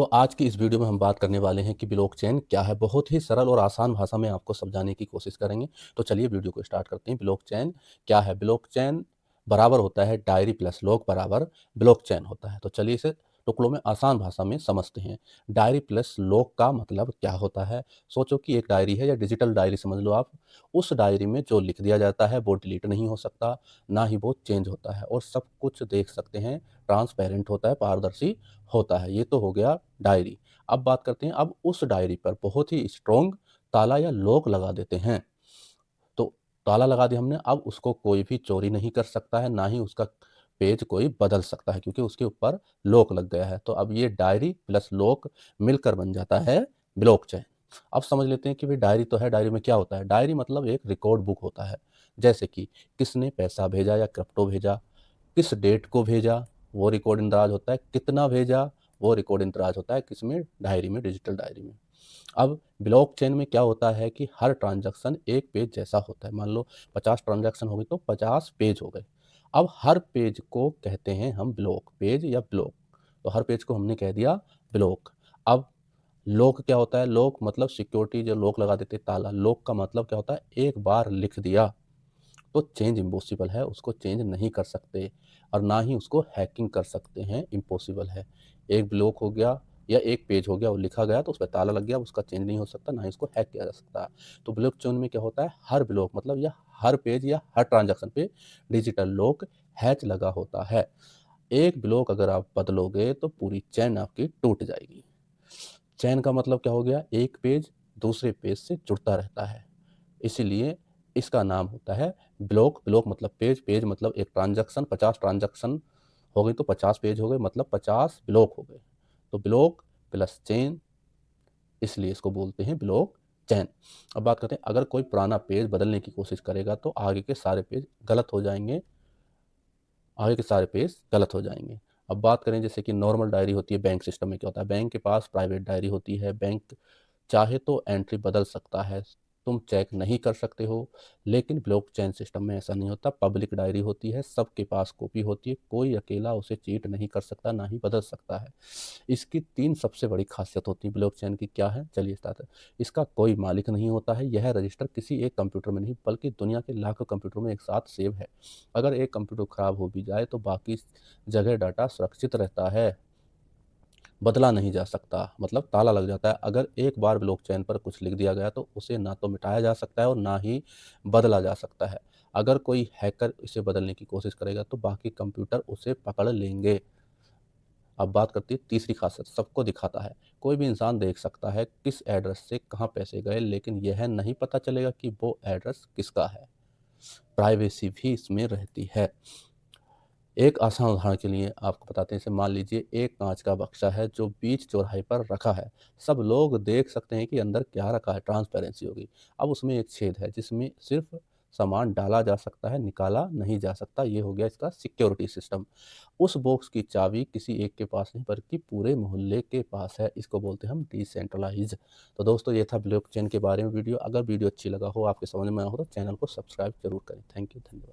दोस्तों, आज की इस वीडियो में हम बात करने वाले हैं कि ब्लॉकचेन क्या है। बहुत ही सरल और आसान भाषा में आपको समझाने की कोशिश करेंगे। तो चलिए वीडियो को स्टार्ट करते हैं। ब्लॉकचेन क्या है? ब्लॉकचेन बराबर होता है डायरी प्लस लॉक बराबर ब्लॉकचेन होता है। तो चलिए इसे टुकड़ों में आसान भाषा में समझते हैं। डायरी प्लस लॉक का मतलब क्या होता है? सोचो कि एक डायरी है या डिजिटल डायरी समझ लो आप। उस डायरी में जो लिख दिया जाता है वो डिलीट नहीं हो सकता, ना ही वो चेंज होता है, और सब कुछ देख सकते हैं, ट्रांसपेरेंट होता है, पारदर्शी होता है। ये तो हो गया डायरी। अब बात करते हैं, अब उस डायरी पर बहुत ही स्ट्रॉन्ग ताला या लॉक लगा देते हैं। तो ताला लगा दिया हमने, अब उसको कोई भी चोरी नहीं कर सकता है, ना ही उसका पेज कोई बदल सकता है, क्योंकि उसके ऊपर लॉक लग गया है। तो अब ये डायरी प्लस लॉक मिलकर बन जाता है ब्लॉकचेन। अब समझ लेते हैं कि भाई डायरी तो है, डायरी में क्या होता है? डायरी मतलब एक रिकॉर्ड बुक होता है। जैसे कि किसने पैसा भेजा या क्रिप्टो भेजा, किस डेट को भेजा, वो रिकॉर्ड इंदराज होता है। कितना भेजा, वो रिकॉर्ड इंदराज होता है किसमें? डायरी में, डिजिटल डायरी में। अब ब्लॉकचेन में क्या होता है कि हर ट्रांजैक्शन एक पेज जैसा होता है। मान लो 50 ट्रांजैक्शन हो गई तो 50 पेज हो गए। अब हर पेज को कहते हैं हम ब्लॉक, पेज या ब्लॉक। तो हर पेज को हमने कह दिया ब्लॉक। अब लॉक क्या होता है? लॉक मतलब सिक्योरिटी, जो लॉक लगा देते ताला। लॉक का मतलब क्या होता है? एक बार लिख दिया तो चेंज इम्पॉसिबल है, उसको चेंज नहीं कर सकते, और ना ही उसको हैकिंग कर सकते हैं, इम्पॉसिबल है। एक ब्लॉक हो गया या एक पेज हो गया, वो लिखा गया तो उस पर ताला लग गया, उसका चेंज नहीं हो सकता, ना ही उसको हैक किया जा सकता। तो ब्लॉकचेन में क्या होता है? हर ब्लॉक मतलब या हर पेज या हर ट्रांजैक्शन पे डिजिटल लॉक हैच लगा होता है। एक ब्लॉक अगर आप बदलोगे तो पूरी चेन आपकी टूट जाएगी। चेन का मतलब क्या हो गया? एक पेज दूसरे पेज से जुड़ता रहता है, इसीलिए इसका नाम होता है ब्लॉक। ब्लॉक मतलब पेज, पेज मतलब एक ट्रांजैक्शन। 50 ट्रांजैक्शन हो गई तो 50 पेज हो गए, मतलब 50 ब्लॉक हो गए। तो ब्लॉक प्लस चेन, इसलिए इसको बोलते हैं ब्लॉक चेन। अब बात करते हैं, अगर कोई पुराना पेज बदलने की कोशिश करेगा तो आगे के सारे पेज गलत हो जाएंगे, आगे के सारे पेज गलत हो जाएंगे। अब बात करें, जैसे कि नॉर्मल डायरी होती है, बैंक सिस्टम में क्या होता है? बैंक के पास प्राइवेट डायरी होती है। बैंक चाहे तो एंट्री बदल सकता है, तुम चेक नहीं कर सकते हो। लेकिन ब्लॉकचेन सिस्टम में ऐसा नहीं होता। पब्लिक डायरी होती है, सबके पास कॉपी होती है, कोई अकेला उसे चीट नहीं कर सकता, ना ही बदल सकता है। इसकी 3 सबसे बड़ी खासियत होती है ब्लॉकचेन की। क्या है? चलिए स्टार्ट है। इसका कोई मालिक नहीं होता है। यह रजिस्टर किसी एक कंप्यूटर में नहीं, बल्कि दुनिया के लाखों कंप्यूटर में एक साथ सेव है। अगर एक कंप्यूटर खराब हो भी जाए तो बाकी जगह डाटा सुरक्षित रहता है, बदला नहीं जा सकता, मतलब ताला लग जाता है। अगर एक बार ब्लॉकचेन पर कुछ लिख दिया गया तो उसे ना तो मिटाया जा सकता है और ना ही बदला जा सकता है। अगर कोई हैकर इसे बदलने की कोशिश करेगा तो बाकी कंप्यूटर उसे पकड़ लेंगे। अब बात करती है तीसरी खासियत, सबको दिखाता है। कोई भी इंसान देख सकता है किस एड्रेस से कहाँ पैसे गए, लेकिन यह नहीं पता चलेगा कि वो एड्रेस किसका है। प्राइवेसी भी इसमें रहती है। एक आसान उदाहरण के लिए आपको बताते हैं। इसे मान लीजिए एक कांच का बक्सा है जो बीच चौराहे पर रखा है। सब लोग देख सकते हैं कि अंदर क्या रखा है, ट्रांसपेरेंसी होगी। अब उसमें एक छेद है जिसमें सिर्फ सामान डाला जा सकता है, निकाला नहीं जा सकता। ये हो गया इसका सिक्योरिटी सिस्टम। उस बॉक्स की चाबी किसी एक के पास नहीं, बल्कि पूरे मोहल्ले के पास है। इसको बोलते हैं हम डिसेंट्रलाइज। तो दोस्तों, ये था ब्लॉकचेन के बारे में वीडियो। अगर वीडियो अच्छी लगा हो, आपके समझ में आया हो, तो चैनल को सब्सक्राइब जरूर करें। थैंक यू, धन्यवाद।